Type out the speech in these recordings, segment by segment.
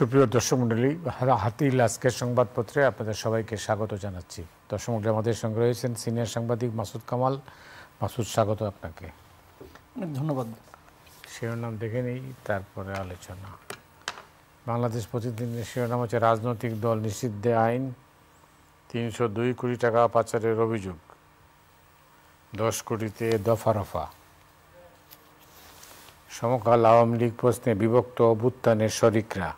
সুপ্রিয় দর্শক মণ্ডলী, হাতিল আজকের সংবাদপত্রে আপনাদের সবাইকে স্বাগত জানাচ্ছি। দর্শক মণ্ডলী, আমাদের সঙ্গে রয়েছেন সিনিয়র সাংবাদিক মাসুদ কামাল। মাসুদ, স্বাগত আপনাকে। অনেক ধন্যবাদ। শিরোনাম দেখে নেই, তারপরে আলোচনা। বাংলাদেশ প্রতিদিনের শিরোনাম হচ্ছে রাজনৈতিক দল নিষিদ্ধে আইন, ৩০২ কোটি টাকা পাচারের অভিযোগ, ১০ কোটিতে দফা রফা। সমকাল আওয়ামী লীগ প্রশ্নে বিভক্ত অভ্যুত্থানের শরিকরা,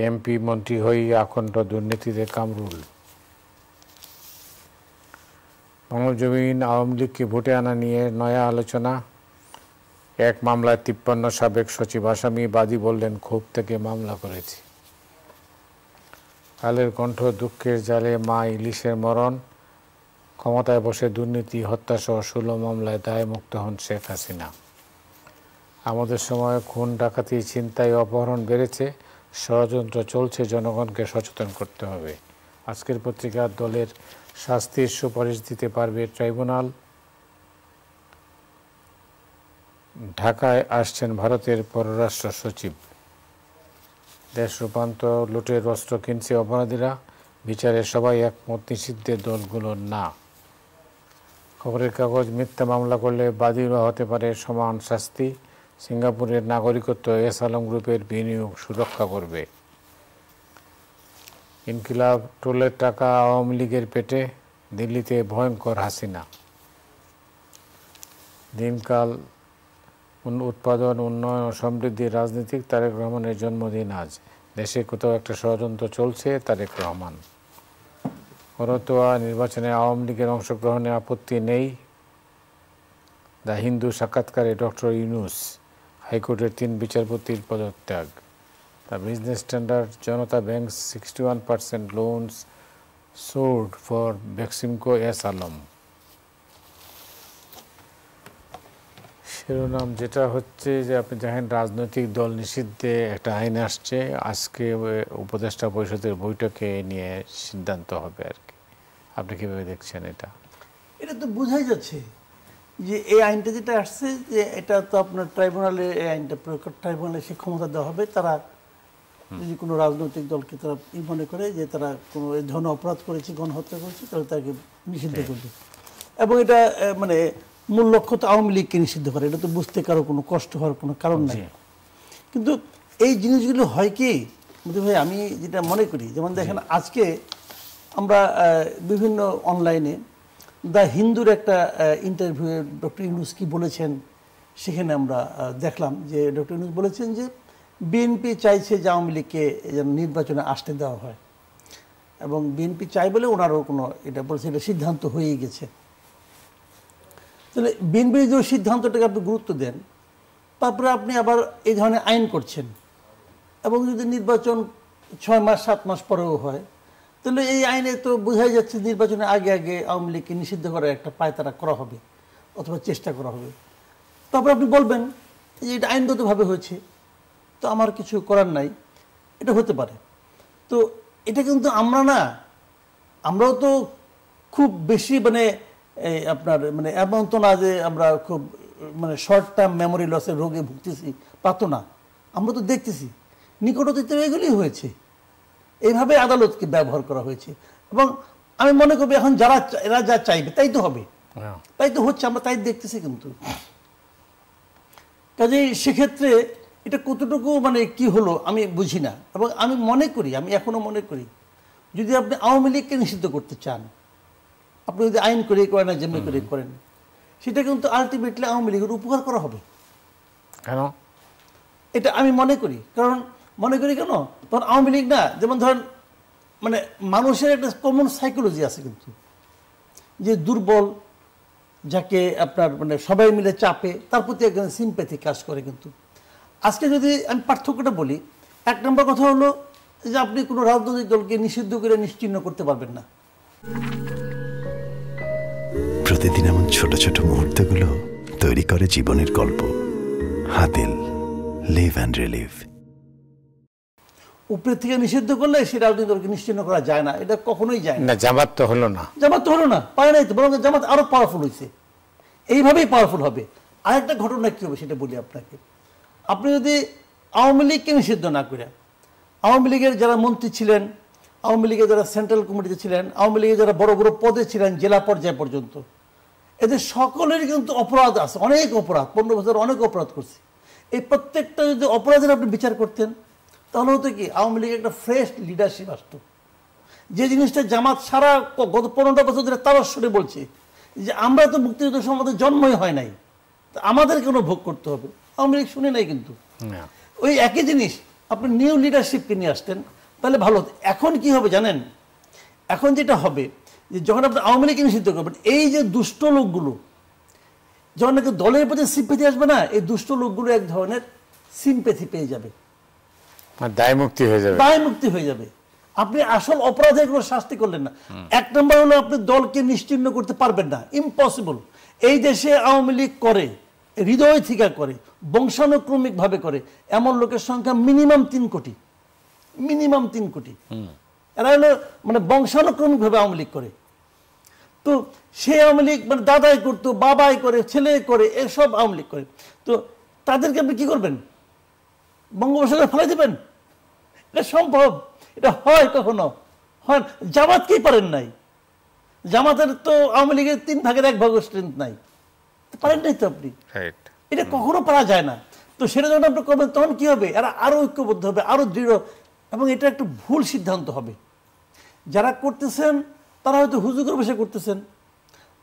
এমপি মন্ত্রী হয়ে আকণ্ঠ দুর্নীতিতে কামরুল। বাংলাজমিন আওয়ামী লীগকে ভোটে আনা নিয়ে নয়া আলোচনা। এক মামলায় ৫৩ সাবেক সচিব আসামি, বাদী বললেন ক্ষোভ থেকে মামলা করেছি। কালের কণ্ঠ, দুঃখের জালে মা ইলিশের মরণ, ক্ষমতায় বসে দুর্নীতি হত্যাসহ ১৬ মামলায় দায়মুক্ত হন শেখ হাসিনা। আমাদের সময় খুন, ডাকাতি, ছিনতাই, অপহরণ বেড়েছে, ষড়যন্ত্র চলছে, জনগণকে সচেতন করতে হবে। আজকের পত্রিকার দলের শাস্তির সুপারিশ দিতে পারবে ট্রাইব্যুনাল। ঢাকায় আসছেন ভারতের পররাষ্ট্র সচিব। দেশ রূপান্তর, লুটের অস্ত্র কিনছে অপরাধীরা, বিচারে সবাই একমত, নিষিদ্ধের দলগুলোর না। খবরের কাগজ, মিথ্যা মামলা করলে বাদীরা হতে পারে সমান শাস্তি, সিঙ্গাপুরের নাগরিকত্ব এস আলম গ্রুপের বিনিয়োগ সুরক্ষা করবে। ইনকিলাব, টোলের টাকা আওয়ামী লীগের পেটে, দিল্লিতে ভয়ঙ্কর হাসিনা। দিনকাল, উৎপাদন, উন্নয়ন ও সমৃদ্ধির রাজনীতিক, তারেক রহমানের জন্মদিন আজ। দেশে কোথাও একটা ষড়যন্ত্র চলছে, তারেক রহমান। করতোয়া নির্বাচনে আওয়ামী লীগের অংশগ্রহণে আপত্তি নেই। দ্য হিন্দু সাক্ষাৎকারে ডক্টর ইউনূস, হাইকোর্টের ৩ বিচারপতির পদত্যাগ। The business standard, Janata bank 61% loans sold for Beximco S Alam. শিরোনাম যেটা হচ্ছে যে আপনি জানেন রাজনৈতিক দল নিষিদ্ধে একটা আইন আসছে, আজকে উপদেষ্টা পরিষদের বৈঠকে নিয়ে সিদ্ধান্ত হবে আর কি। আপনি কীভাবে দেখছেন এটা? এটা তো বোঝাই যাচ্ছে যে এই আইনটা যেটা আসছে, যে এটা তো আপনার ট্রাইব্যুনালে, এই আইনটা ট্রাইব্যুনালে সে ক্ষমতা দেওয়া হবে। তারা যদি কোনো রাজনৈতিক দলকে তারা মনে করে যে তারা কোনো ধরনের অপরাধ করেছে, গণহত্যা করেছে, তাহলে তাকে নিষিদ্ধ করবে। এবং এটা মানে মূল লক্ষ্য তো আওয়ামী লীগকে নিষিদ্ধ করে, এটা তো বুঝতে কারো কোনো কষ্ট হওয়ার কোনো কারণ নাই। কিন্তু এই জিনিসগুলো হয় কি ভাই, আমি যেটা মনে করি, যেমন দেখেন আজকে আমরা বিভিন্ন অনলাইনে দ্য হিন্দুর একটা ইন্টারভিউয়ে ডক্টর ইউনূস কি বলেছেন সেখানে আমরা দেখলাম যে ডক্টর ইউনূস বলেছেন যে বিএনপি চাইছে যে আওয়ামী লীগকে যেন নির্বাচনে আসতে দেওয়া হয়, এবং বিএনপি চাই বলে ওনারও কোনো এটা বলছে, এটা সিদ্ধান্ত হয়েই গেছে। তাহলে বিএনপির যে সিদ্ধান্তটাকে আপনি গুরুত্ব দেন, তারপরে আপনি আবার এই ধরনের আইন করছেন, এবং যদি নির্বাচন 6 মাস 7 মাস পরেও হয়, তাহলে এই আইনে তো বোঝাই যাচ্ছে নির্বাচনের আগে আগে আওয়ামী লীগকে নিষিদ্ধ করার একটা পায়তারা করা হবে অথবা চেষ্টা করা হবে। তারপর আপনি বলবেন যে এটা আইনগতভাবে হয়েছে, তো আমার কিছু করার নাই, এটা হতে পারে। তো এটা কিন্তু আমরা না, আমরাও তো খুব বেশি মানে আপনার মানে এমন তো না যে আমরা খুব মানে শর্ট টার্ম মেমোরি লসের রোগে ভুগতেছি, তা তো না। আমরা তো দেখতেছি নিকট অতীতে এগুলি হয়েছে, এইভাবে আদালতকে ব্যবহার করা হয়েছে। এবং আমি মনে করবো এখন এরা যা চাইবে তাই তো হবে, তাই তো হচ্ছে, আমরা তাই দেখতেছি। কিন্তু কাজেই সেক্ষেত্রে এটা কতটুকু মানে কি হলো আমি বুঝি না। এবং আমি মনে করি, আমি এখনো মনে করি, যদি আপনি আওয়ামী লীগকে নিষিদ্ধ করতে চান, আপনি যদি আইন করে করেন না যেমনি করে করেন, সেটা কিন্তু আলটিমেটলি আওয়ামী লীগের উপকার করা হবে। কেন? এটা আমি মনে করি। কারণ মনে করি কেন, তখন আওয়ামী লীগ না, যেমন ধরেন মানে মানুষের একটা কমন সাইকোলজি আছে কিন্তু, যে দুর্বল, যাকে আপনার মানে সবাই মিলে চাপে, তার প্রতি একজন সিম্প্যাথি কাজ করে। কিন্তু আজকে যদি আমি পার্থক্যটা বলি, 1 নম্বর কথা হলো যে আপনি কোনো রাজনৈতিক দলকে নিষিদ্ধ করে নিশ্চিহ্ন করতে পারবেন না। প্রতিদিন এমন ছোট ছোট মুহূর্তগুলো তৈরি করে জীবনের গল্প। Hatil, live and relive. উপরের থেকে নিষিদ্ধ করলে সেই রাজনৈতিক দলকে নিশ্চিহ্ন করা যায় না, এটা কখনোই যায় না। জামাত তো হলো না, জামাত তো হলো না, পায় নাই তো, বরং জামাত আরো পাওয়ারফুল হয়েছে, এইভাবেই পাওয়ারফুল হবে। আরেকটা ঘটনা কি হবে সেটা বলি আপনাকে। আপনি যদি আওয়ামী লীগকে নিষিদ্ধ না করে আওয়ামী লীগের যারা মন্ত্রী ছিলেন, আওয়ামী লীগের যারা সেন্ট্রাল কমিটিতে ছিলেন, আওয়ামী লীগের যারা বড় বড় পদে ছিলেন জেলা পর্যায় পর্যন্ত, এদের সকলেরই কিন্তু অপরাধ আছে, অনেক অপরাধ, 15 বছর অনেক অপরাধ করছে। এই প্রত্যেকটা যদি অপরাধের আপনি বিচার করতেন তাহলে হতো কি আওয়ামী লীগের একটা ফ্রেশ লিডারশিপ আসতো। যে জিনিসটা জামাত সারা গত 15টা বছর ধরে তারস্বরে বলছে যে আমরা তো মুক্তিযুদ্ধ সমাজে জন্মই হয় নাই, আমাদের কেন ভোগ করতে হবে, আওয়ামী লীগ শুনে নাই। কিন্তু ওই একই জিনিস আপনি নিউ লিডারশিপকে নিয়ে আসতেন তাহলে ভালো হতো। এখন কি হবে জানেন, এখন যেটা হবে যে যখন আপনি আওয়ামী লীগকে নিষিদ্ধ করবেন, এই যে দুষ্ট লোকগুলো যখন নাকি দলের প্রতি সিম্প্যাথি আসবে না, এই দুষ্ট লোকগুলো এক ধরনের সিম্প্যাথি পেয়ে যাবে, দায় মুক্তি হয়ে যাবে, দায় মুক্তি হয়ে যাবে। আপনি আসল অপরাধের কোনো শাস্তি করলেন না। এক নম্বর হলো আপনি দলকে নিশ্চিহ্ন করতে পারবেন না, ইম্পসিবল। এই দেশে আওয়ামী লীগ করে, হৃদয় থেকে করে, বংশানুক্রমিকভাবে করে এমন লোকের সংখ্যা মিনিমাম 3 কোটি, মিনিমাম 3 কোটি। এরা হলো মানে বংশানুক্রমিকভাবে আওয়ামী লীগ করে। তো সে আওয়ামী লীগ মানে দাদাই করতো, বাবাই করে, ছেলে করে, এসব আওয়ামী লীগ করে। তো তাদেরকে আপনি কি করবেন, বঙ্গোপসাগরে ফেলাই দেবেন? এটা সম্ভব? এটা হয় কখনো? হয়? জামাতকেই পারেন নাই। জামাতের তো আওয়ামী লীগের 3 ভাগের 1 ভাগ স্ট্রেংথ নাই, পারেন নাই তো আপনি। এটা কখনো পারা যায় না। তো সেটা যখন আপনি করবেন তখন কি হবে, এরা আরো ঐক্যবদ্ধ হবে, আরো দৃঢ়, এবং এটা একটু ভুল সিদ্ধান্ত হবে। যারা করতেছেন তারা হয়তো হুজুগের বসে করতেছেন,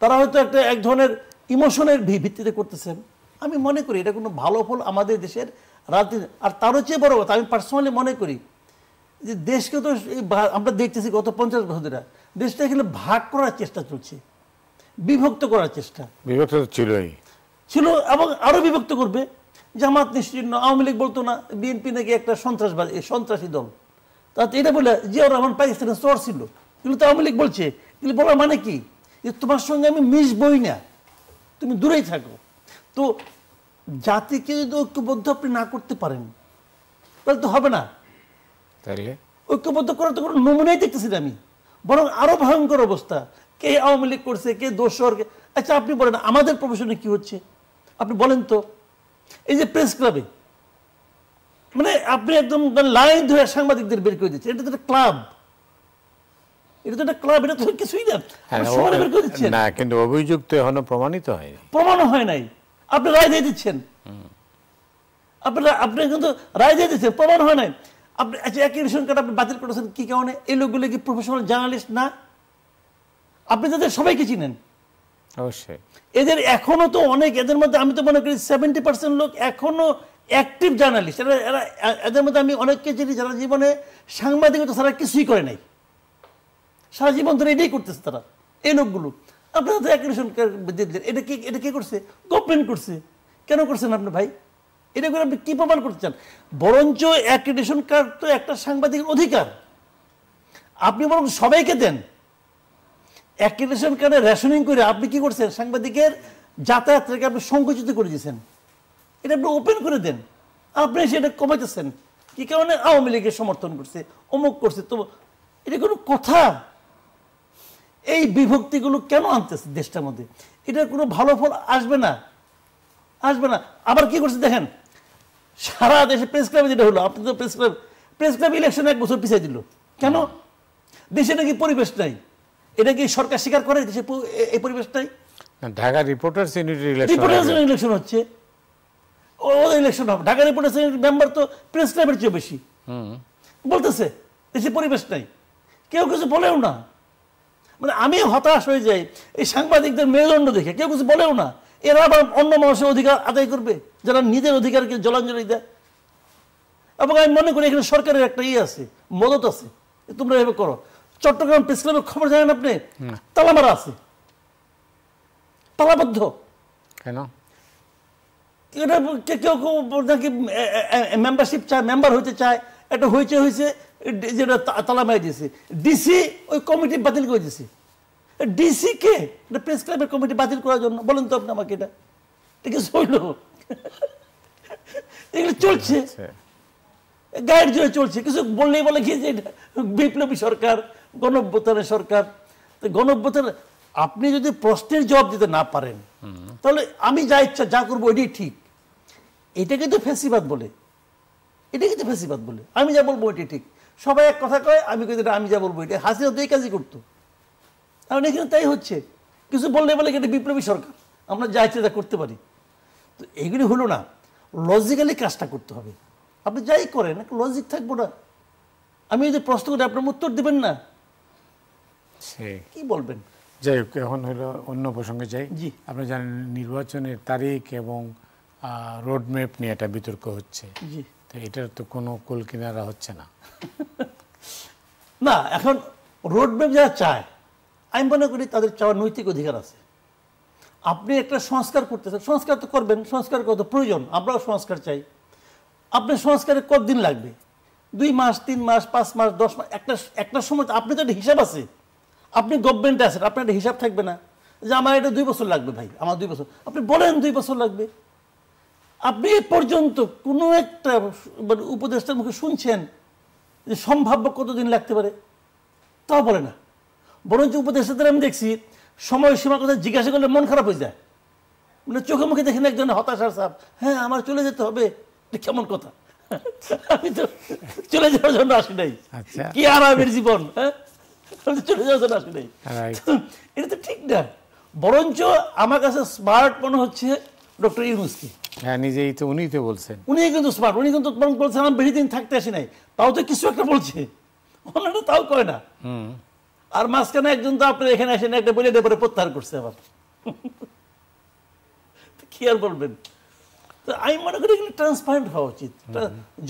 তারা হয়তো এক ধরনের ইমোশনের ভিত্তিতে করতেছেন। আমি মনে করি এটা কোনো ভালো ফল আমাদের দেশের রাজনীতি। আর তারও চেয়ে বড় কথা আমি পার্সোনালি মনে করি যে দেশকে তো আমরা দেখতেছি গত 50 বছর ধরে দেশটা এখানে ভাগ করার চেষ্টা চলছে, বিভক্ত করার চেষ্টা। বিভক্ত ছিল এবং আরো বিভক্ত করবে। জামাত নিশ্চিহ্ন, আওয়ামী লীগ বলতো না বিএনপি নাকি একটা সন্ত্রাসী দল, তাতে এটা বলে জিয়াউর রহমান পাকিস্তানের চর ছিল, এগুলো তো আওয়ামী লীগ বলছে। এগুলো বলার মানে কি, যে তোমার সঙ্গে আমি মিশবই না, তুমি দূরেই থাকো। তো জাতিকে যদি ঐক্যবদ্ধ আপনি না করতে পারেন তাহলে তো হবে না। তাহলে ঐক্যবদ্ধ করার তো কোনো নমুনাই দেখতেছি না আমি, বরং আরো ভয়ঙ্কর অবস্থা। কে আওয়ামী লীগ করছে, কে দোসর। আচ্ছা আপনি বলেন আমাদের প্রফেশনে কি হচ্ছে, আপনি বলেন তো। এই যে প্রেস ক্লাবে মানে আপনি একদম লাইন ধরে সাংবাদিকদের বের করে দিচ্ছেন, এটা তো একটা ক্লাব, এটা তো একটা ক্লাব, এটা তো কিছুই না, বের করে দিচ্ছেন না। কিন্তু অভিযোগ তো এখনো প্রমাণিত হয়নি, প্রমাণও হয় নাই, আপনি রায় দিয়ে দিচ্ছেন। আপনি কিন্তু রায় দিয়ে দিচ্ছেন, প্রমাণ হয় নাই। আপনি আচ্ছা একই রেশন কার্ড আপনি বাতিল করেছেন কি কারণে? এই লোকগুলো কি প্রফেশনাল জার্নালিস্ট না? আপনি তাদের সবাইকে চিনেন অবশ্যই। এদের এখনো তো অনেক, এদের মধ্যে আমি তো মনে করি 70% লোক এখনো অ্যাক্টিভ জার্নালিস্ট। এদের মধ্যে আমি অনেককে চিনি যারা জীবনে সাংবাদিকতা ছাড়া কিছুই করে নাই, সারা জীবন ধরে এটাই করতেছে তারা, এই লোকগুলো। আপনারা তো অ্যাক্রিডিটেশন দিলেন, এটা কি করছে? গভর্নমেন্ট করছে। কেন করছেন আপনি ভাই? এটা করে আপনি কি প্রমাণ করতে চান? বরঞ্চ অ্যাক্রিডিটেশন কার্ড তো একটা সাংবাদিকের অধিকার, আপনি বরং সবাইকে দেন। অ্যাক্রিডিটেশন কার্ডে রেশনিং করে আপনি কি করছেন? সাংবাদিকের যাতায়াতটাকে আপনি সংকুচিত করে দিয়েছেন, এটা আপনি ওপেন করে দেন। আপনি সেটা কমাইতেছেন কি কারণে? আওয়ামী লীগের সমর্থন করছে, অমুক করছে। তো এটা কোনো কথা? এই বিভক্তিগুলো কেন আনতেছে দেশটার মধ্যে? এটার কোনো ভালো ফল আসবে না, আসবে না। আবার কি করছে দেখেন, সারা দেশে প্রেস ক্লাবে যেটা হলো, আপনি তো প্রেস ক্লাব ইলেকশন 1 বছর পিছিয়ে দিল কেন? দেশে নাকি পরিবেশ নাই, এটা কি সরকার স্বীকার করে দেশে এই পরিবেশ নাই? ঢাকা রিপোর্টার্স ইউনিটির ইলেকশন হচ্ছে, ও ইলেকশন হবে। ঢাকা রিপোর্টার্স ইউনিটির মেম্বার তো প্রেস ক্লাবের চেয়ে বেশি বলতেছে দেশে পরিবেশ নাই, কেউ কিছু বলেও না। মানে আমি হতাশ হয়ে যাই এই সাংবাদিকদের মেরুদণ্ড দেখে, কেউ কিছু বলেও না। এরা আবার অন্য মানুষের অধিকার আদায় করবে যারা নিজের অধিকারকে জলাঞ্জলি দেয়। এবং আমি মনে করি এখানে সরকারের একটা আছে, মদত আছে, তোমরা এভাবে করো। চট্টগ্রাম প্রেস ক্লাবের খবর জানেন আপনি? তালামারা আছে, তালাবদ্ধ। কেন? কেউ নাকি মেম্বারশিপ চায়, মেম্বার হইতে চায়, একটা হয়েছে যেটা তালা মারি দিয়েছে। ডিসি ওই কমিটি বাতিল করে দিয়েছে। ডিসি কে? প্রেস ক্লাবের কমিটি বাতিল করার জন্য? বলেন তো আপনি আমাকে, এটা ঠিক আছে হইল? এগুলো চলছে, গায়ের জোরে চলছে। কিছু বললেই বলে কি যে এটা বিপ্লবী সরকার, গণঅভ্যুত্থানের সরকার। গণঅভ্যুত্থান, আপনি যদি প্রশ্নের জবাব দিতে না পারেন তাহলে আমি যা ইচ্ছা যা করবো এটাই ঠিক, এটা কিন্তু ফ্যাসিবাদ বলে। এটা কিন্তু ফেসিবাদ বলে। আমি যা বলবো এটি ঠিক, সবাই এক কথা কয়, আমি কই আমি যা বলবো এটা। হাসিনা তো এই কাজই করতো, কারণ এখানে তাই হচ্ছে। কিছু বললে বলে এটা বিপ্লবী সরকার, আমরা যা ইচ্ছে তা করতে পারি। তো এগুলি হলো না, লজিক্যালি কাজটা করতে হবে। আপনি যাই করেন একটা লজিক থাকবো না। আমি যদি প্রশ্ন করি আপনার উত্তর দেবেন না, কি বলবেন? যাই হোক, এখন হলো অন্য প্রসঙ্গে যাই। জি। আপনি জানেন নির্বাচনের তারিখ এবং রোডম্যাপ নিয়ে একটা বিতর্ক হচ্ছে। জি। তো এটার তো কোনো কুল কিনারা হচ্ছে না। না, এখন রোডম্যাপ যারা চায়, আমি মনে করি তাদের চাওয়ার নৈতিক অধিকার আছে। আপনি একটা সংস্কার করতেছেন, সংস্কার তো করবেন, সংস্কার কত প্রয়োজন, আমরাও সংস্কার চাই। আপনার সংস্কারে কতদিন লাগবে? 2 মাস, 3 মাস, 5 মাস, 10 মাস? একটা সময় আপনি তো একটা হিসাব আছে, আপনি গভর্নমেন্টে আছেন, আপনার একটা হিসাব থাকবে না যে আমার এটা 2 বছর লাগবে ভাই, আমার 2 বছর। আপনি বলেন 2 বছর লাগবে। আপনি এ পর্যন্ত কোনো একটা উপদেষ্টার মুখে শুনছেন যে সম্ভাব্য কতদিন লাগতে পারে? তাও বলে না। বরঞ্চ উপদেষ্টাদের আমি দেখছি সময়সীমার কথা জিজ্ঞাসা করলে মন খারাপ হয়ে যায়, মানে চোখে মুখে দেখেন একজন হতাশার ছাপ। হ্যাঁ, আমার চলে যেতে হবে, এটা কেমন কথা? আমি তো চলে যাওয়ার জন্য আসি নাই, কি আরামের জীবন, হ্যাঁ, আমি তো চলে যাওয়ার জন্য আসি নাই। এটা তো ঠিক না। বরঞ্চ আমার কাছে স্মার্ট মনে হচ্ছে ডক্টর ইউনূসকে। হ্যাঁ, নিজেই তো উনিই তো বলছেন। উনি কিন্তু স্মার্ট, উনি কিন্তু বলছেন আমি বেশি দিন থাকতে আসি নাই, তাও তো কিছু একটা বলছে, অন্যটা তাও কয় না। আর মাঝখানে একজন তো আপনার এখানে আসেন একটা বলে দিয়ে পরে প্রত্যাহার করছে আবার, কি আর বলবেন? তো আমি মনে করি এগুলো ট্রান্সপারেন্ট হওয়া উচিত।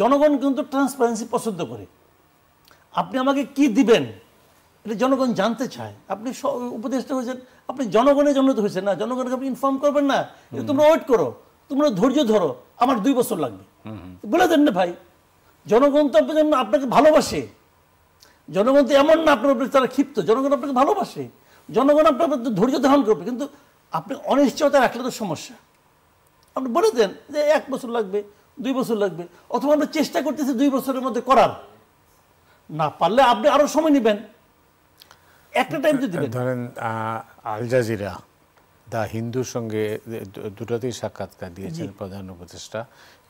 জনগণ কিন্তু ট্রান্সপারেন্সি পছন্দ করে। আপনি আমাকে কি দিবেন এটা জনগণ জানতে চায়। আপনি উপদেষ্টা হয়েছেন, আপনি জনগণের জন্য তো হয়েছেন না, জনগণকে আপনি ইনফর্ম করবেন না যে তোমরা ওয়েট করো, তোমরা ধৈর্য ধরো, আমার 2 বছর লাগবে, বলে দেন না ভাই। জনগণ তো আপনাকে ভালোবাসে, জনগণ তো এমন না আপনার উপরে তারা ক্ষিপ্ত, জনগণ আপনাকে ভালোবাসে, জনগণ আপনার ধৈর্য ধারণ করবে। কিন্তু আপনি অনিশ্চয়তা রাখলে তো সমস্যা। আপনি বলে দেন যে 1 বছর লাগবে, 2 বছর লাগবে, অথবা আমরা চেষ্টা করতেছি 2 বছরের মধ্যে করার, না পারলে আপনি আরো সময় নেবেন, একটা টাইম তো দিবেন। ধরেন আল জাজিরা, দ্য হিন্দুর সঙ্গে দুটোতেই সাক্ষাৎকার দিয়েছেন প্রধান উপদেষ্টা।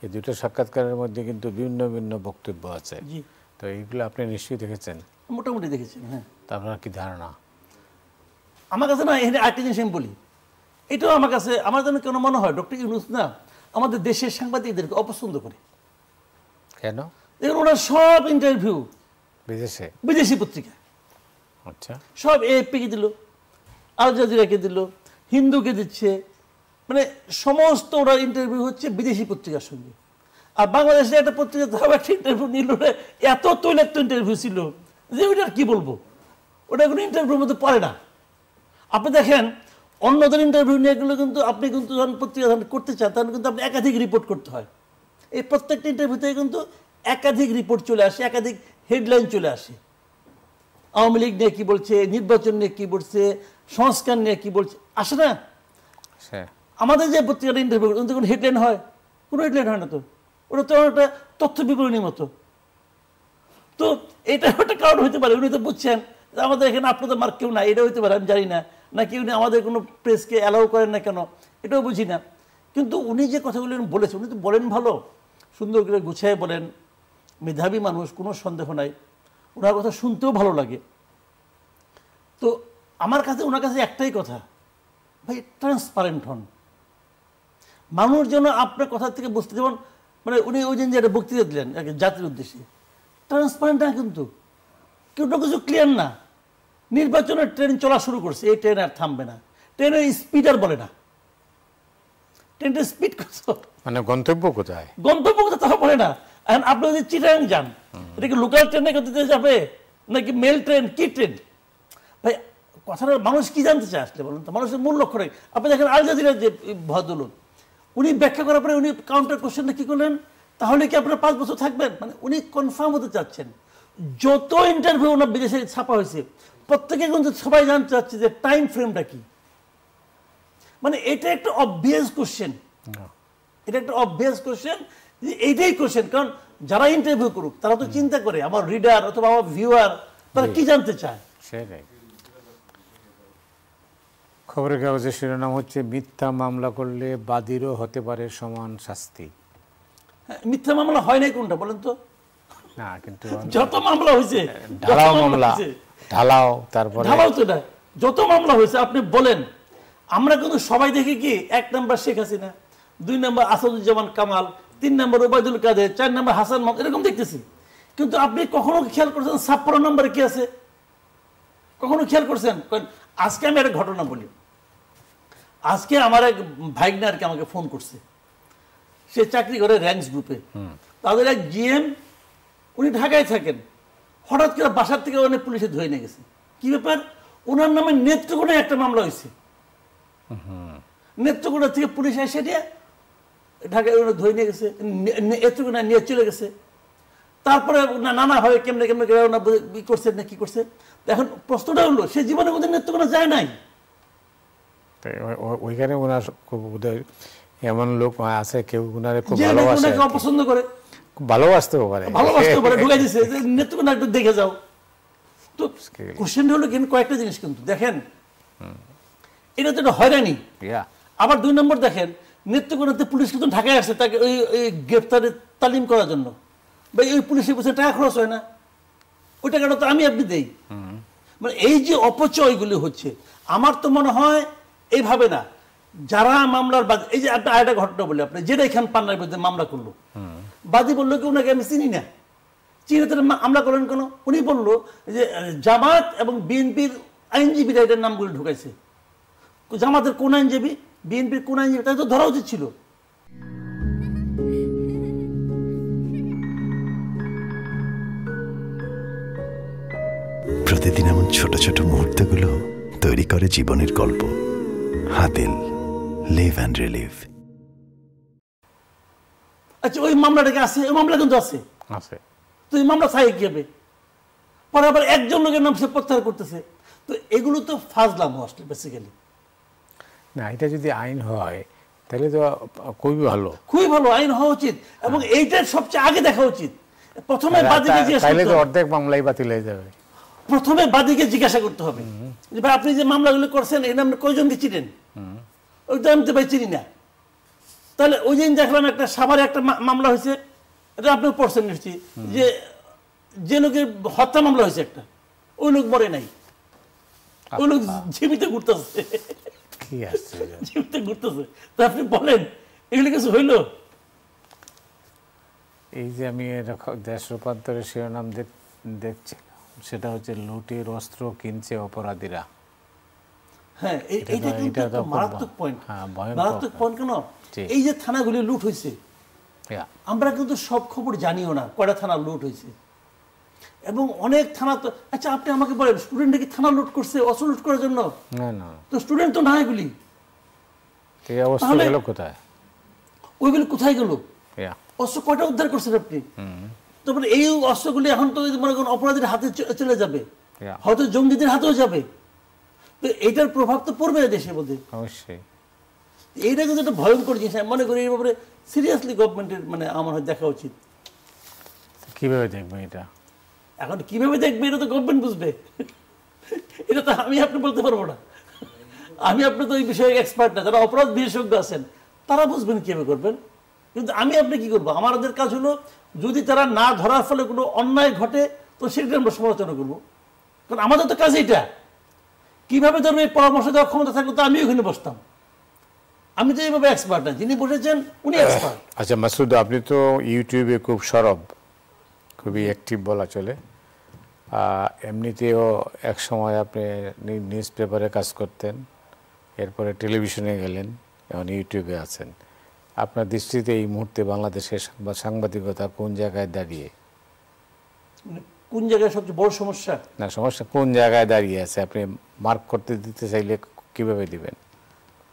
এই দুটো সাক্ষাৎকারের মধ্যে কিন্তু ভিন্ন ভিন্ন বক্তব্য আছে। তো এইগুলো আপনি নিশ্চয়ই দেখেছেন? মোটামুটি দেখেছেন। হ্যাঁ। তা আপনার কি ধারণা? আমার কাছে না, এখানে আরেকটা জিনিস আমি বলি, এটাও আমার কাছে, আমার জন্য কেন মনে হয় ডক্টর ইউনূস না আমাদের দেশের সাংবাদিকদেরকে অপছন্দ করে। কেন? দেখুন, ওনার সব ইন্টারভিউ বিদেশি পত্রিকা, আচ্ছা, সব এএফপিকে দিল, আল জাজিরাকে দিল, হিন্দুকে দিচ্ছে, মানে সমস্ত ওনার ইন্টারভিউ হচ্ছে বিদেশি পত্রিকার সঙ্গে। আর বাংলাদেশের একটা পত্রিকা তাও একটা ইন্টারভিউ নিল, এত তৈলাক্ত ইন্টারভিউ ছিল যে ওইটার কি বলবো, ওটা কোনো ইন্টারভিউর মধ্যে পড়ে না। আপনি দেখেন অন্যদের ইন্টারভিউ নিয়ে গেলে কিন্তু আপনি কিন্তু যখন পত্রিকা করতে চান তখন কিন্তু আপনি একাধিক রিপোর্ট করতে হয়। এই প্রত্যেকটা ইন্টারভিউতে কিন্তু একাধিক রিপোর্ট চলে আসে, একাধিক হেডলাইন চলে আসে। আওয়ামী লীগ নিয়ে কি বলছে, নির্বাচন নিয়ে কি বলছে, সংস্কার নিয়ে কি বলছে, আসে না? আমাদের যে পত্রিকাটা ইন্টারভিউ কোনো হেডলাইন হয়? কোনো হেডলাইন হয় না তো, ওটা তো একটা তথ্য বিবরণীর মতো। তো এটা একটা কারণ হতে পারে, উনি তো বুঝছেন আমাদের এখানে আপনাদের মার্ক কেউ না, এটা হইতে পারে, আমি জানি না, নাকি উনি আমাদের কোনো প্রেসকে অ্যালাউ করেন না কেন, এটাও বুঝি না। কিন্তু উনি যে কথাগুলো বলেছেন, উনি তো বলেন ভালো, সুন্দর করে গুছিয়ে বলেন, মেধাবী মানুষ, কোনো সন্দেহ নাই, ওনার কথা শুনতেও ভালো লাগে। তো আমার কাছে ওনার কাছে একটাই কথা, ভাই ট্রান্সপারেন্ট হন, মানুষ যেন আপনার কথা থেকে বুঝতে, যেমন মানে উনি ওই দিন যে একটা বক্তৃতা দিলেন জাতির উদ্দেশ্যে, ট্রান্সপারেন্ট না, কিন্তু কেউ কিছু ক্লিয়ার না। নির্বাচনের ট্রেন চলা শুরু করছে, এই ট্রেন আর থামবে না, ট্রেনের স্পিড আর বলে না, ট্রেনটা স্পিড কত, মানে গন্তব্য কোথায়, গন্তব্য কোথায় তাও বলে না। এখন আপনি যদি চিটাগাং যান, এটা কি লোকাল ট্রেনে করতে যাবে নাকি মেল ট্রেন, কি ট্রেন? ভাই কথাটা মানুষ কি জানতে চায় আসলে বলুন তো, মানুষের মূল লক্ষ্য নেই। আপনি দেখেন আল জাজিরার যে ভদ্রলোক, উনি ব্যাখ্যা করার পরে উনি কাউন্টার কোশ্চেনটা কি করলেন, তাহলে কি আপনারা 5 বছর থাকবেন? মানে উনি কনফার্ম হতে চাচ্ছেন। যত ইন্টারভিউ ওনার বিদেশে ছাপা হয়েছে প্রত্যেকে কিন্তু সবাই জানতে চাচ্ছে যে টাইম ফ্রেমটা কি। মানে এটা একটা অবভিয়াস কোশ্চেন, এটা একটা অবভিয়াস কোশ্চেন, যে এইটাই কোশ্চেন। কারণ যারা ইন্টারভিউ করুক তারা তো চিন্তা করে আমার রিডার অথবা আমার ভিউয়ার তারা কি জানতে চায়। সেটাই। খবরের কাগজের শিরোনাম হচ্ছে মিথ্যা মামলা করলে বাদীরও হতে পারে সমান শাস্তি। মিথ্যা মামলা হয় নাই কোনটা বলেন তো? না কিন্তু যত মামলা হয়েছে, ঢালাও মামলা, ঢালাও, তারপরে ঢালাও তো না, যত মামলা হয়েছে আপনি বলেন। আমরা কিন্তু সবাই দেখি কি 1 নম্বর শেখ হাসিনা, 2 নম্বর আসাদুজ্জামান কামাল, 3 নম্বর ওবায়দুল কাদের, 4 নম্বর হাসান মাহমুদ, এরকম দেখতেছি। কিন্তু আপনি কখনো খেয়াল করছেন 56 নম্বরে কি আছে? কখনো খেয়াল করছেন? আজকে আমি একটা ঘটনা বলি। আজকে আমার এক ভাইগনা আর কি আমাকে ফোন করছে, সে চাকরি করে র্যাঙ্কস গ্রুপে, তাদের এক জিএম, উনি ঢাকায় থাকেন, হঠাৎ করে বাসার থেকে অনেক পুলিশে ধরে নিয়ে গেছে। কি ব্যাপার? ওনার নামে নেত্রকোনায় একটা মামলা হয়েছে, নেত্রকোনা থেকে পুলিশ এসে নিয়ে ঢাকায় ধরে নিয়ে গেছে, নেত্রকোনায় নিয়ে চলে গেছে। তারপরে নানাভাবে কেমনে কেমনে করছেন না কি করছে। এখন প্রশ্নটা হলো, সে জীবনের মধ্যে নেত্রকোনা যায় নাই। ওইখানে ওনার খুব এমন লোক আছে, কেউ ওনারে খুব ভালোবাসে, অপছন্দ করে, ভালোবাসতেও পারে, ঢুকাই দিচ্ছে নেত্রকোনা একটু দেখে যাও। তো কোশ্চেন হলো কিন্তু কয়েকটা জিনিস, কিন্তু দেখেন এটা তো একটা হয়রানি। আবার 2 নম্বর দেখেন, নেত্রকোনাতে পুলিশ কিন্তু ঢাকায় আসছে তাকে ওই গ্রেফতারের তালিম করার জন্য, বা ওই পুলিশের পিছনে টাকা খরচ হয় না, ওই টাকাটা তো আমি আপনি দেই। মানে এই যে অপচয়গুলি হচ্ছে, আমার তো মনে হয় এইভাবে না, যারা মামলার বাদী, এই যে আপনি আরেকটা ঘটনা বলি, আপনি যেটা এখান পান্নার বিরুদ্ধে মামলা করলো, বাদী বললো কি ওনাকে আমি চিনি না, চিনে তারা মামলা করেন কেন? উনি বললো যে জামাত এবং বিএনপির আইনজীবীরা এটার নামগুলো ঢুকাইছে। জামাতের কোন আইনজীবী, বিএনপির কোন আইনজীবী, তাই তো ধরা উচিত ছিল। প্রতিদিন এমন ছোট ছোট মুহূর্তগুলো তৈরি করে জীবনের গল্প। Hatil, live and relive. আচ্ছা, ওই মামলাটাকে আছে, ওই মামলা কিন্তু আছে, তো এই মামলা চাই কি হবে? পরে আবার একজন লোকের নাম সে প্রত্যাহার করতেছে। তো এগুলো তো ফাজলাম আসলে বেসিক্যালি। না, এটা যদি আইন হয় তাহলে তো খুবই ভালো, খুবই ভালো আইন হওয়া উচিত, এবং এইটার সবচেয়ে আগে দেখা উচিত। প্রথমে বাদীকে জিজ্ঞাসা করতে হবে, অর্ধেক মামলাই বাতিল হয়ে যাবে। প্রথমে বাদীকে জিজ্ঞাসা করতে হবে যে ভাই আপনি যে মামলাগুলো করছেন এই নামে কয়জনকে চিনেন? ওইটা আমি তো ভাই চিনি না। তাহলে ওই দিন দেখলাম একটা সাভারে একটা মামলা হয়েছে, এটা আপনি পড়ছেন নিশ্চয়ই, যে লোকের হত্যা মামলা হয়েছে একটা, ওই লোক মরে নাই, ওই লোক জীবিত ঘুরতেছে, জীবিত ঘুরতেছে। তো আপনি বলেন এগুলো কিছু হইল? এই যে আমি দেশ রূপান্তরের শিরোনাম দেখছি, সেটা হচ্ছে লুটের অস্ত্র কিনছে অপরাধীরা। হ্যাঁ, এইটা কিন্তু মারাত্মক পয়েন্ট। মারাত্মক পয়েন্ট কেন? এই যে থানাগুলি লুট হয়েছে, আমরা কিন্তু সব খবর জানিও না কয়টা থানা লুট হয়েছে, এবং অনেক থানা তো। আচ্ছা, আপনি আমাকে বলেন, স্টুডেন্ট কি থানা লুট করছে অস্ত্র লুট করার জন্য? না, তো স্টুডেন্ট তো না, এগুলি কোথায়, ওইগুলি কোথায় গেল? অস্ত্র কয়টা উদ্ধার করছেন আপনি? তারপরে এই অস্ত্রগুলি এখন তো মনে করেন অপরাধীর হাতে চলে যাবে, হয়তো জঙ্গিদের হাতেও যাবে। তো এইটার প্রভাব তো পড়বে দেশের মধ্যে অবশ্যই। এইটা কিন্তু একটা ভয়ঙ্কর জিনিস। আমি মনে করি এই ব্যাপারে সিরিয়াসলি গভর্নমেন্টের আমার হয় দেখা উচিত। কিভাবে দেখবে এটা? এখন কিভাবে দেখবে এটা তো গভর্নমেন্ট বুঝবে, এটা তো আমি আপনি বলতে পারবো না। আমি আপনি তো এই বিষয়ে এক্সপার্ট না, যারা অপরাধ বিশেষজ্ঞ আছেন তারা বুঝবেন কিভাবে করবেন। কিন্তু আমি আপনি কি করবো? আমাদের কাজ হলো, যদি তারা না ধরার ফলে কোনো অন্যায় ঘটে তো সেটা আমরা সমালোচনা করবো, কারণ আমাদের তো কাজ এইটা। কিভাবে ধরবে পরামর্শ দেওয়ার ক্ষমতা থাকলে তো আমি ওখানে বসতাম। আমি তো এইভাবে এক্সপার্ট না, যিনি বসেছেন উনি এক্সপার্ট। আচ্ছা মাসুদ, আপনি তো ইউটিউবে খুব সরব, খুবই অ্যাক্টিভ বলা চলে। এমনিতেও এক সময় আপনি নিউজ পেপারে কাজ করতেন, এরপরে টেলিভিশনে গেলেন, এখন ইউটিউবে আছেন। আপনার দৃষ্টিতে এই মুহূর্তে বাংলাদেশের সাংবাদিকতা কোন জায়গায় দাঁড়িয়ে? কোন জায়গায় সবচেয়ে বড় সমস্যা? না, সমস্যা কোন জায়গায় দাঁড়িয়ে আছে আপনি মার্ক করতে দিতে চাইলে কিভাবে দিবেন?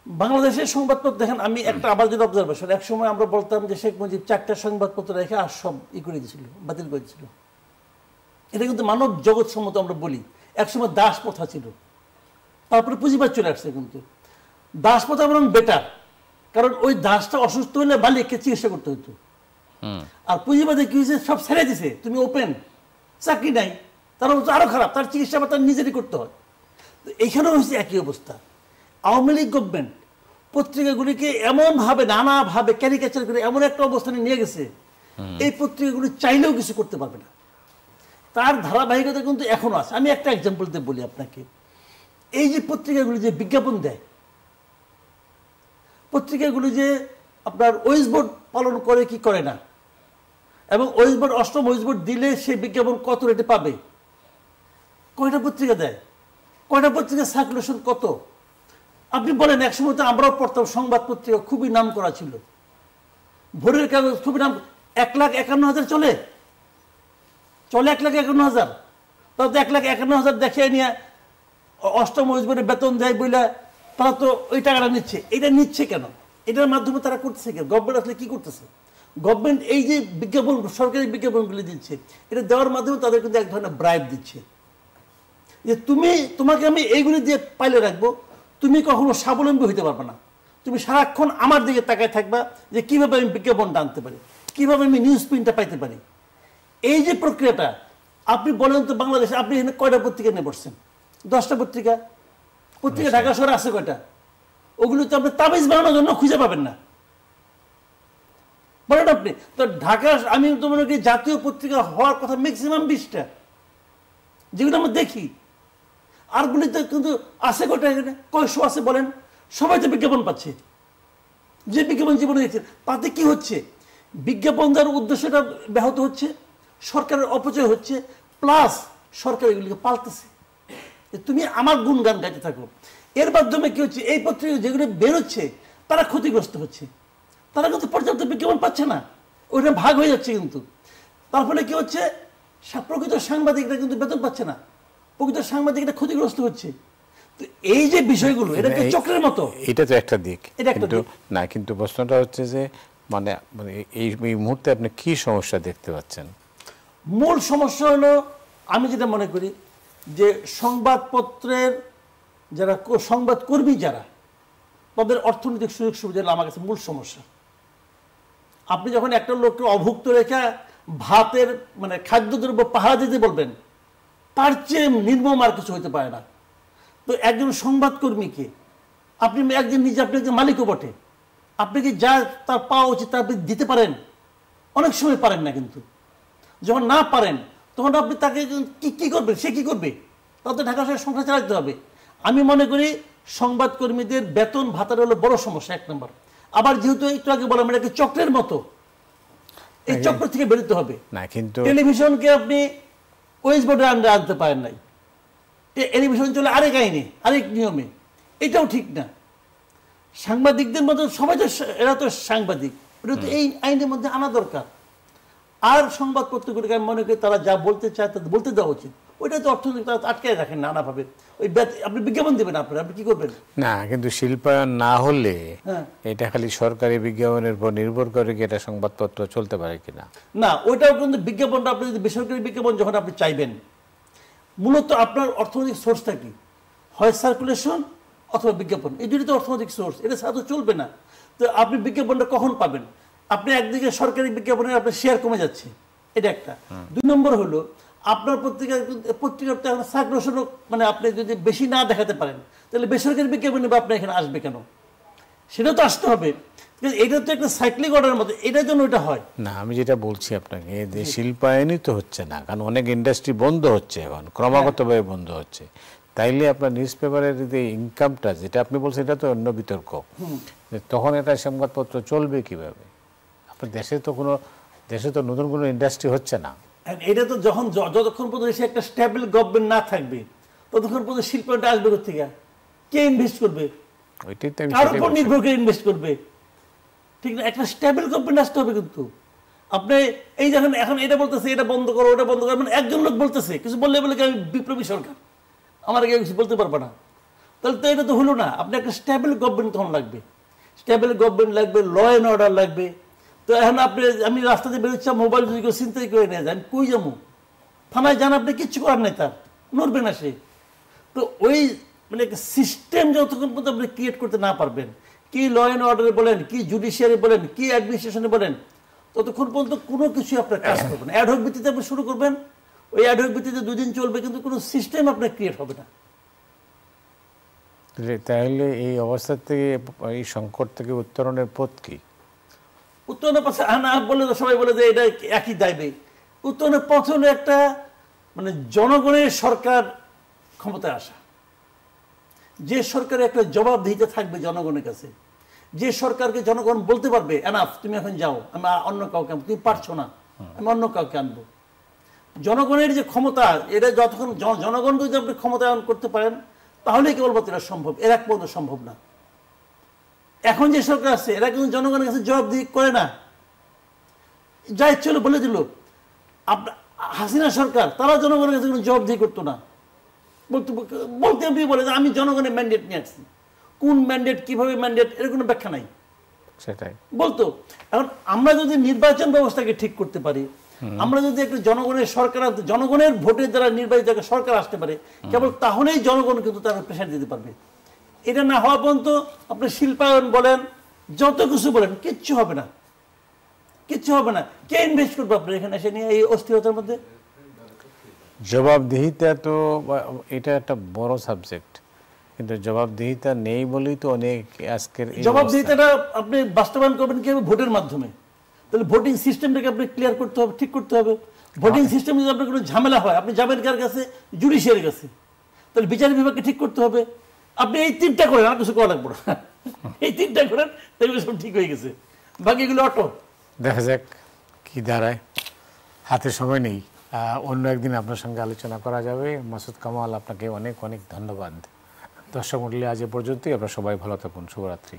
বাংলাদেশের সংবাদপত্র দেখেন, আমি একটা আবার যদি অবজারভেশন, এক সময় আমরা বলতাম যে শেখ মুজিব 4টা সংবাদপত্র রেখে আর সব করে দিয়েছিল, বাতিল করে দিয়েছিল। এটা কিন্তু মানব জগৎ সম্মত আমরা বলি। একসময় দাস প্রথা ছিল, তারপরে পুঁজিবাদ চলে আসছে। কিন্তু দাস প্রথা বরং বেটার, কারণ ওই দাসটা অসুস্থ হলে মালিককে চিকিৎসা করতে হতো। আর পুঁজিবাদে কি হয়েছে, সব ছেড়ে দিছে, তুমি ওপেন, চাকরি নাই, তার আরো খারাপ, তার চিকিৎসা তার নিজেরই করতে হয়। তো এইখানেও হয়েছে একই অবস্থা। আওয়ামী লীগ গভর্নমেন্ট পত্রিকাগুলিকে এমনভাবে নানাভাবে ক্যারিকেচার করে এমন একটা অবস্থানে নিয়ে গেছে এই পত্রিকাগুলো চাইলেও কিছু করতে পারবে না। তার ধারাবাহিকতা কিন্তু এখনো আছে। আমি একটা এক্সাম্পল দিয়ে বলি আপনাকে, এই যে পত্রিকাগুলো যে বিজ্ঞাপন দেয়, পত্রিকাগুলো যে আপনার ওয়েজ বোর্ড পালন করে কি করে না, এবং ওয়েজ বোর্ড অষ্টম ওয়েজ বোর্ড দিলে সে বিজ্ঞাপন কত রেটে পাবে, কয়টা পত্রিকা দেয়, কয়টা পত্রিকা সার্কুলেশন কত। আপনি বলেন, একসময় তো আমরাও পড়তাম, সংবাদ পত্রিকা খুবই নাম করা ছিল, ভোরের কাগজ খুবই নাম, 1,51,000 চলে 1,51,000, তারা তো 1,51,000 দেখিয়ে নিয়ে অষ্টম ওয়েজ বোর্ডে বেতন দেয় বলে তারা তো ওই টাকাটা নিচ্ছে। এটা নিচ্ছে কেন? এটার মাধ্যমে তারা করতেছে কেন? গভর্নমেন্ট আসলে কি করতেছে? গভর্নমেন্ট এই যে বিজ্ঞাপন, সরকারি বিজ্ঞাপনগুলি দিচ্ছে, এটা দেওয়ার মাধ্যমে তাদের কিন্তু এক ধরনের ব্রাইব দিচ্ছে যে তোমাকে আমি এইগুলি দিয়ে পাইলে রাখবো, তুমি কখনো স্বাবলম্বী হইতে পারবে না, তুমি সারাক্ষণ আমার দিকে তাকায় থাকবা যে কিভাবে আমি বিজ্ঞাপনটা আনতে পারি, কিভাবে আমি নিউজ প্রিন্টটা পাইতে পারি। এই যে প্রক্রিয়াটা, আপনি বলেন তো বাংলাদেশে আপনি এখানে কয়টা পত্রিকা নিয়ে বসছেন? 10টা পত্রিকা। ঢাকা শহরে আছে কয়টা? ওগুলো তো আপনি তাবিজ বানানোর জন্য খুঁজে পাবেন না, বলেন আপনি তো। ঢাকা, আমি তো মনে করি জাতীয় পত্রিকা হওয়ার কথা ম্যাক্সিমাম 20টা, যেগুলো আমরা দেখি। আরগুলিতে কিন্তু আছে কয়টা? এখানে কয়শো আছে বলেন? সবাই তো বিজ্ঞাপন পাচ্ছে। যে বিজ্ঞাপন জীবনে দেখছে, তাতে কি হচ্ছে? বিজ্ঞাপন দেওয়ার উদ্দেশ্যটা ব্যাহত হচ্ছে, সরকারের অপচয় হচ্ছে, প্লাস সরকার এগুলিকে পাল্টেছে। তুমি আমার গুণগান গাইতে থাকো। এর মাধ্যমে কি হচ্ছে? এই পত্রিকা যেগুলো বেরোচ্ছে তারা ক্ষতিগ্রস্ত হচ্ছে, তারা কিন্তু পর্যাপ্ত বিজ্ঞাপন পাচ্ছে না, ওইটা ভাগ হয়ে যাচ্ছে কিন্তু। তার ফলে কি হচ্ছে? প্রকৃত সাংবাদিকরা কিন্তু বেতন পাচ্ছে না, প্রকৃত সাংবাদিকরা ক্ষতিগ্রস্ত হচ্ছে। তো এই যে বিষয়গুলো, এটা কি চক্রের মতো? এটা তো একটা দিক, এটা একটা দিক না। কিন্তু প্রশ্নটা হচ্ছে যে মানে এই মুহূর্তে আপনি কি সমস্যা দেখতে পাচ্ছেন? মূল সমস্যা হলো, আমি যেটা মনে করি যে সংবাদপত্রের যারা সংবাদকর্মী, যারা তাদের অর্থনৈতিক সুযোগ সুবিধা হলো আমার কাছে মূল সমস্যা। আপনি যখন একটা লোককে অভুক্ত রেখা ভাতের মানে খাদ্যদ্রব্য পাহারা দিতে বলবেন, তার চেয়ে নির্মম আর কিছু হইতে পারে না। তো একজন সংবাদকর্মীকে আপনি একজন নিজে, আপনি একজন মালিকও বটে, আপনি কি যা তার পাওয়া উচিত তা আপনি দিতে পারেন? অনেক সময় পারেন না। কিন্তু যখন না পারেন, তখন আপনি তাকে কি করবেন? সে কি করবে? তাদের ঢাকা শহরে সংসার চালাতে হবে। আমি মনে করি সংবাদকর্মীদের বেতন ভাতার হলো বড় সমস্যা, 1 নম্বর। আবার যেহেতু একটু আগে বললাম, এটা চক্রের মতো, এই চক্র থেকে বেরোতে হবে না। কিন্তু টেলিভিশনকে আপনি ওয়েজ বোর্ডের আন্ডারে আনতে পারেন নাই, টেলিভিশন চলে আরেক আইনে, আরেক নিয়মে, এটাও ঠিক না। সাংবাদিকদের মধ্যে সবাই তো, এরা তো সাংবাদিক, এটা তো এই আইনের মধ্যে আনা দরকার। আর সংবাদপত্রগুলিকে আমি মনে করি তারা যা বলতে চায় তাদের বলতে দেওয়া উচিত। ওইটা তো অর্থনৈতিক তারা আটকায় রাখেন নানাভাবে। ওই আপনি বিজ্ঞাপন দেবেন, আপনি কি করবেন? না, কিন্তু শিল্পায়ন না হলে এটা খালি সরকারি বিজ্ঞাপনের উপর নির্ভর করে কি এটা সংবাদপত্র চলতে পারে কিনা? না, ওইটাও কিন্তু বিজ্ঞাপনটা আপনি যদি বেসরকারি বিজ্ঞাপন যখন আপনি চাইবেন, মূলত আপনার অর্থনৈতিক সোর্সটা কি? হয় সার্কুলেশন অথবা বিজ্ঞাপন, এই দুটি তো অর্থনৈতিক সোর্স, এটা ছাড়া তো চলবে না। তো আপনি বিজ্ঞাপনটা কখন পাবেন? আপনি একদিকে সরকারি বিজ্ঞাপনের আপনার শেয়ার কমে যাচ্ছে, এটা একটা। 2 নম্বর হলো আপনার পত্রিকার তো এখন সার্কুলেশন, মানে আপনি যদি বেশি না দেখাতে পারেন, তাহলে বেসরকারি বিজ্ঞাপন আপনি এখানে আসবে কেন? সেটা তো আসতে হবে। এটা তো একটা সাইক্লিক অর্ডারের মতো, এটার জন্য এটা হয় না। আমি যেটা বলছি আপনাকে, যে শিল্পায়নই তো হচ্ছে না, কারণ অনেক ইন্ডাস্ট্রি বন্ধ হচ্ছে, এখন ক্রমাগতভাবে বন্ধ হচ্ছে। তাইলে আপনার নিউজ পেপারের যে ইনকামটা, যেটা আপনি বলছেন, এটা তো অন্য বিতর্ক। তখন এটা সংবাদপত্র চলবে কিভাবে? আপনার দেশে তো নতুন কোনো ইন্ডাস্ট্রি হচ্ছে না। এটা তো যতক্ষণ পর্যন্ত সে একটা স্টেবল গভর্নমেন্ট না থাকবে, ততক্ষণ পর্যন্ত শিল্পটা আসবে কোথেকে? কে ইনভেস্ট করবে? ওইটাই তো কার উপর নির্ভর করে ইনভেস্ট করবে? ঠিক না, একটা স্টেবল গভর্নমেন্ট আসতে হবে। কিন্তু আপনি এই যখন এখন এটা বলতেছে, এটা বন্ধ করো, ওটা বন্ধ করো, মানে একজন লোক বলতেছে, কিছু বললে বলে আমি বিপ্লবী সরকার, আমার আগে কিছু বলতে পারবে না, তাহলে তো এটা তো হলো না। আপনি একটা স্টেবল গভর্নমেন্ট তখন লাগবে, স্টেবল গভর্নমেন্ট লাগবে, ল অ্যান্ড অর্ডার লাগবে। তো এখন আমি রাস্তাতে বেরোচ্ছি, মোবাইল যদি কেউ চিন্তাই করে নিয়ে যায়, আমি কই যাবো? থানায় যান, আপনি কিচ্ছু করার নেই, তার নড়বে না সে। তো ওই মানে সিস্টেম যতক্ষণ পর্যন্ত আপনি ক্রিয়েট করতে না পারবেন, কি ল অ্যান্ড অর্ডারে বলেন, কি জুডিশিয়ারি বলেন, কি অ্যাডমিনিস্ট্রেশনে বলেন, ততক্ষণ পর্যন্ত কোনো কিছু আপনার কাজ করবে না। অ্যাডহক ভিত্তিতে আপনি শুরু করবেন, ওই অ্যাডহক ভিত্তিতে 2 দিন চলবে, কিন্তু কোনো সিস্টেম আপনার ক্রিয়েট হবে না। তাহলে এই অবস্থা থেকে, এই সংকট থেকে উত্তরণের পথ কি? উত্তরণের পথে না বলে তো সবাই বলে যে এটা একই দায়বে। উত্তরণের পথ হলো একটা মানে জনগণের সরকার ক্ষমতায় আসা, যে সরকারের একটা জবাবদিহিতা থাকবে জনগণের কাছে, যে সরকারকে জনগণ বলতে পারবে এনাফ, তুমি এখন যাও, আমি অন্য কাউকে আনবো, তুমি পারছো না, আমি অন্য কাউকে আনবো। জনগণের যে ক্ষমতা, এটা যতক্ষণ জনগণকে যদি আপনি ক্ষমতায়ন করতে পারেন তাহলেই কেবলমাত্র এটা সম্ভব, এর এক পর্যন্ত সম্ভব না। এখন যে সরকার আছে এরা কিন্তু জনগণের কাছে জবাবদিহি করে না, যা ইচ্ছে হলো বলে দিল। হাসিনা সরকার তারা জনগণের কাছে কোনো জবাবদিহি করতো না, বলতে বলে যে আমি জনগণের ম্যান্ডেট নিয়ে আসছি, কোন ম্যান্ডেট, কিভাবে ম্যান্ডেট, এর কোনো ব্যাখ্যা নাই, সেটাই বলতো। এখন আমরা যদি নির্বাচন ব্যবস্থাকে ঠিক করতে পারি, আমরা যদি একটা জনগণের সরকার, জনগণের ভোটের দ্বারা নির্বাচিত একটা সরকার আসতে পারে, কেবল তাহলেই জনগণ কিন্তু তারা প্রেশার দিতে পারবে। এটা না হওয়া পর্যন্ত আপনি শিল্পায়ন বলেন, যত কিছু বলেন, কিচ্ছু হবে না, কিচ্ছু হবে না। কে ইনভেস্ট করবে আপনার এখানে এসে নিয়ে এই অস্থিরতার মধ্যে? জবাবদিহিতা তো এটা একটা বড় সাবজেক্ট, কিন্তু জবাবদিহিতা নেই বলেই তো অনেক আজকের জবাবদিহিতাটা আপনি বাস্তবায়ন করবেন কিভাবে? ভোটের মাধ্যমে। তাহলে ভোটিং সিস্টেমটাকে আপনি ক্লিয়ার করতে হবে, ঠিক করতে হবে। ভোটিং সিস্টেম যদি আপনার কোনো ঝামেলা হয়, আপনি যাবেন কার কাছে? জুডিশিয়ারির কাছে। তাহলে বিচার বিভাগকে ঠিক করতে হবে। আপনি এই তিনটা করেন, আর কিছু করা লাগবে না, এই তিনটা করেন, তাহলে সব ঠিক হয়ে গেছে, বাকি এগুলো অটো। দেখা যাক কি দাঁড়ায়, হাতে সময় নেই। অন্য একদিন আপনার সঙ্গে আলোচনা করা যাবে। মাসুদ কামাল, আপনাকে অনেক অনেক ধন্যবাদ। দর্শক মণ্ডলী, আজ এ পর্যন্তই। আপনারা সবাই ভালো থাকুন। শুভরাত্রি।